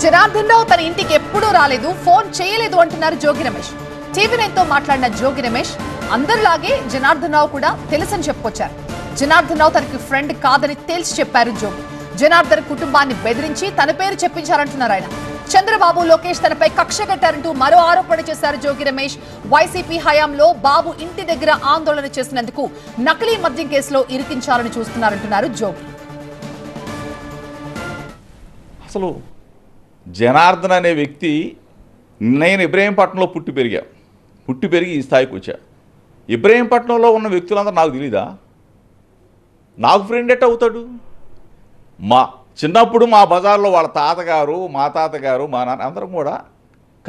జనార్దన్ రావు తన ఇంటికి ఎప్పుడూ రాలేదు, ఫోన్ చేయలేదు అంటున్నారు జోగి రమేష్. టీవీ9 తో మాట్లాడిన జోగి రమేష్ అందరిలాగే జనార్దన్ రావు కూడా తెలుసని చెప్పుకొచ్చారు. జనార్దన్ రావు తనకి ఫ్రెండ్ కాదని తేల్చి చెప్పారు జోగి. జనార్దన్ కుటుంబాన్ని బెదిరించి తన పేరు చెప్పించారంటున్నారు ఆయన. చంద్రబాబు, లోకేష్ తనపై కక్ష కట్టారంటూ మరో ఆరోపణ చేశారు జోగి రమేష్. వైసీపీ హయాంలో బాబు ఇంటి దగ్గర ఆందోళన చేసినందుకు నకిలీ మద్యం కేసులో ఇరికించాలని చూస్తున్నారంటున్నారు జోగి. అసలు జనార్దన్ అనే వ్యక్తి, నేను ఇబ్రహీంపట్నంలో పుట్టి పెరిగి ఈ స్థాయికి వచ్చా. ఇబ్రహీంపట్నంలో ఉన్న వ్యక్తులందరూ నాకు తెలీదా? నాకు ఫ్రెండ్ ఎట్ అవుతాడు? మా చిన్నప్పుడు మా బజార్లో వాళ్ళ తాతగారు, మా తాతగారు, మా నాన్న అందరం కూడా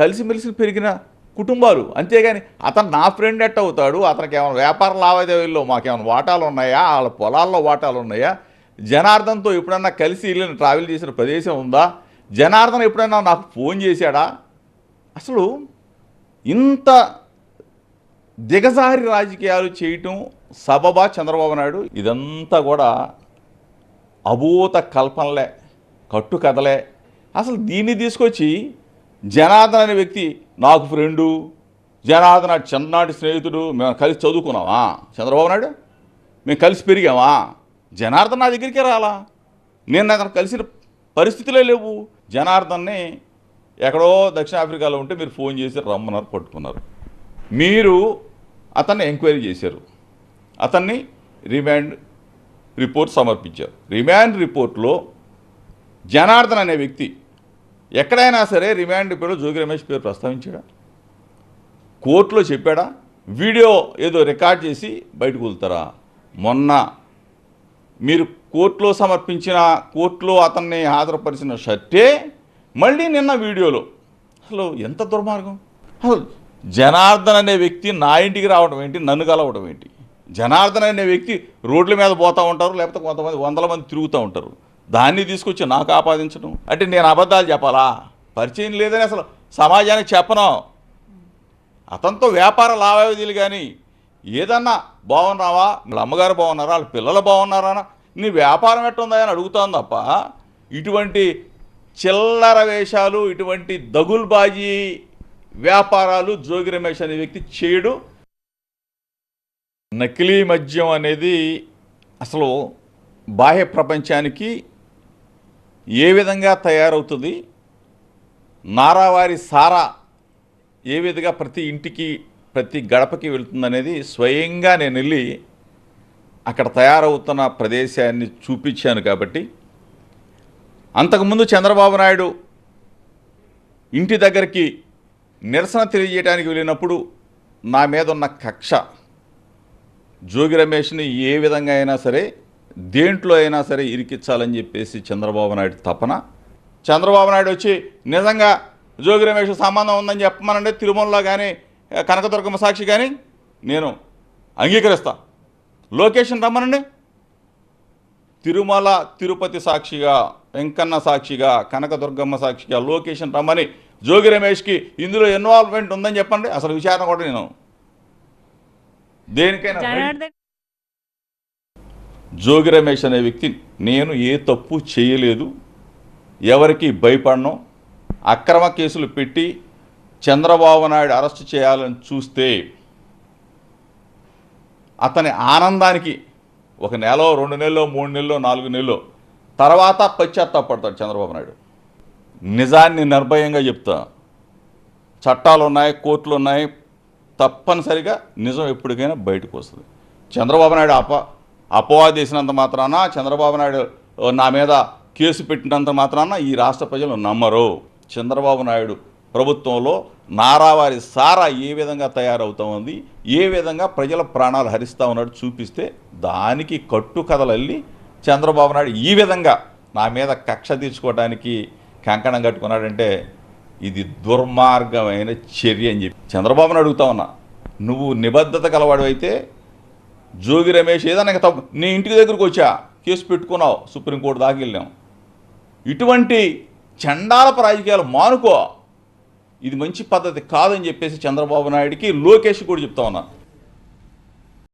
కలిసిమెలిసి పెరిగిన కుటుంబాలు. అంతేగాని అతను నా ఫ్రెండ్ ఎట్ అవుతాడు? అతనికి ఏమైనా వ్యాపార లావాదేవీల్లో మాకేమైనా వాటాలు ఉన్నాయా? వాళ్ళ పొలాల్లో వాటాలు ఉన్నాయా? జనార్దన్తో ఎప్పుడన్నా కలిసి వెళ్ళిన ట్రావెల్ చేసిన ప్రదేశం ఉందా? జనార్దన్ ఎప్పుడైనా నాకు ఫోన్ చేశాడా? అసలు ఇంత దిగజారి రాజకీయాలు చేయటం సబబా చంద్రబాబు నాయుడు? ఇదంతా కూడా అభూత కల్పనలే, కట్టుకథలే. అసలు దీన్ని తీసుకొచ్చి జనార్దన్ అనే వ్యక్తి నాకు ఫ్రెండు, జనార్దన్ చిన్ననాటి స్నేహితుడు, మేము కలిసి చదువుకున్నామా? చంద్రబాబు నాయుడు మేము కలిసి పెరిగామా? జనార్దన్ నా దగ్గరికే రాలా, నేను అతను కలిసిన పరిస్థితులే లేవు. జనార్దన్ని ఎక్కడో దక్షిణాఫ్రికాలో ఉంటే మీరు ఫోన్ చేసి రమ్మన్నారు, పట్టుకున్నారు. మీరు అతన్ని ఎంక్వైరీ చేశారు, అతన్ని రిమాండ్ రిపోర్ట్ సమర్పించారు. రిమాండ్ రిపోర్ట్లో జనార్దన్ అనే వ్యక్తి ఎక్కడైనా సరే రిమాండ్ రిపోర్ట్లో జోగి రమేష్ పేరు ప్రస్తావించాడా? కోర్టులో చెప్పాడా? వీడియో ఏదో రికార్డ్ చేసి బయటకు వెళ్తారా? మొన్న మీరు కోర్టులో సమర్పించిన, కోర్టులో అతన్ని హాజరుపరిచిన షర్టే మళ్ళీ నిన్న వీడియోలో. అసలు ఎంత దుర్మార్గం! అసలు జనార్దన్ అనే వ్యక్తి నా ఇంటికి రావడం ఏంటి, నన్ను కలవడం ఏంటి? జనార్దన్ అనే వ్యక్తి రోడ్ల మీద పోతూ ఉంటారు, లేకపోతే కొంతమంది వందల మంది తిరుగుతూ ఉంటారు. దాన్ని తీసుకొచ్చి నాకు ఆపాదించడం అంటే నేను అబద్ధాలు చెప్పాలా? పరిచయం లేదని అసలు సమాజానికి చెప్పను. అతనితో వ్యాపార లావాదేవీలు కానీ ఏదన్నా బాగున్నావా, వాళ్ళ అమ్మగారు బాగున్నారా, వాళ్ళ పిల్లలు బాగున్నారా, నీ వ్యాపారం ఎట్టుందా అని అడుగుతాను తప్ప ఇటువంటి చిల్లర వేషాలు, ఇటువంటి దగుల్బాజీ వ్యాపారాలు జోగి రమేష్ అనే వ్యక్తి చేయడు. నకిలీ మద్యం అనేది అసలు బాహ్య ప్రపంచానికి ఏ విధంగా తయారవుతుంది, నారావారి సారా ఏ విధంగా ప్రతి ఇంటికి ప్రతి గడపకి వెళుతుందనేది స్వయంగా నేను వెళ్ళి అక్కడ తయారవుతున్న ప్రదేశాన్ని చూపించాను. కాబట్టి అంతకుముందు చంద్రబాబు నాయుడు ఇంటి దగ్గరికి నిరసన తెలియజేయడానికి వెళ్ళినప్పుడు నా మీద ఉన్న కక్ష, జోగి రమేష్ని ఏ విధంగా అయినా సరే, దేంట్లో అయినా సరే ఇరికించాలని చెప్పేసి చంద్రబాబు నాయుడు తపన. చంద్రబాబు నాయుడు వచ్చి నిజంగా జోగి రమేష్ సంబంధం ఉందని చెప్పమనండి, తిరుమలలో కానీ కనకదుర్గమ్మ సాక్షి కానీ నేను అంగీకరిస్తా. లొకేషన్ రమ్మనండి, తిరుమల తిరుపతి సాక్షిగా, వెంకన్న సాక్షిగా, కనకదుర్గమ్మ సాక్షిగా లొకేషన్ రమ్మని జోగి రమేష్కి ఇందులో ఇన్వాల్వ్మెంట్ ఉందని చెప్పండి. అసలు విచారణ కూడా నేను దేనికైనా. జోగి రమేష్ అనే వ్యక్తి, నేను ఏ తప్పు చేయలేదు, ఎవరికి భయపడను. అక్రమ కేసులు పెట్టి చంద్రబాబు నాయుడు అరెస్టు చేయాలని చూస్తే అతని ఆనందానికి 1 నెల, 2 నెలలో, 3 నెలలో, 4 నెలలో తర్వాత పశ్చాత్తాపడతాడు చంద్రబాబు నాయుడు. నిజాన్ని నిర్భయంగా చెప్తా. చట్టాలు ఉన్నాయి, కోర్టులు ఉన్నాయి, తప్పనిసరిగా నిజం ఎప్పటికైనా బయటకు వస్తుంది. చంద్రబాబు నాయుడు అపవాదు చేసినంత మాత్రాన, చంద్రబాబు నాయుడు నా మీద కేసు పెట్టినంత మాత్రాన ఈ రాష్ట్ర ప్రజలు నమ్మరు. చంద్రబాబు నాయుడు ప్రభుత్వంలో నారావారి సారా ఏ విధంగా తయారవుతూ ఉంది, ఏ విధంగా ప్రజల ప్రాణాలు హరిస్తూ ఉన్నాడు చూపిస్తే దానికి కట్టుకథలల్లి చంద్రబాబు నాయుడు ఈ విధంగా నా మీద కక్ష తీర్చుకోవడానికి కంకణం కట్టుకున్నాడంటే ఇది దుర్మార్గమైన చర్య అని చెప్పి చంద్రబాబుని అడుగుతా ఉన్నా. నువ్వు నిబద్ధత కలవాడు అయితే జోగి రమేష్ ఏదన్నా తప్పు, నీ ఇంటికి దగ్గరకు వచ్చా, కేసు పెట్టుకున్నావు, సుప్రీంకోర్టు దాకా వెళ్ళాం. ఇటువంటి చండాలపు రాజకీయాలు మానుకో, ఇది మంచి పద్ధతి కాదని చెప్పేసి చంద్రబాబు నాయుడికి, లోకేష్ కూడా చెప్తా ఉన్నా.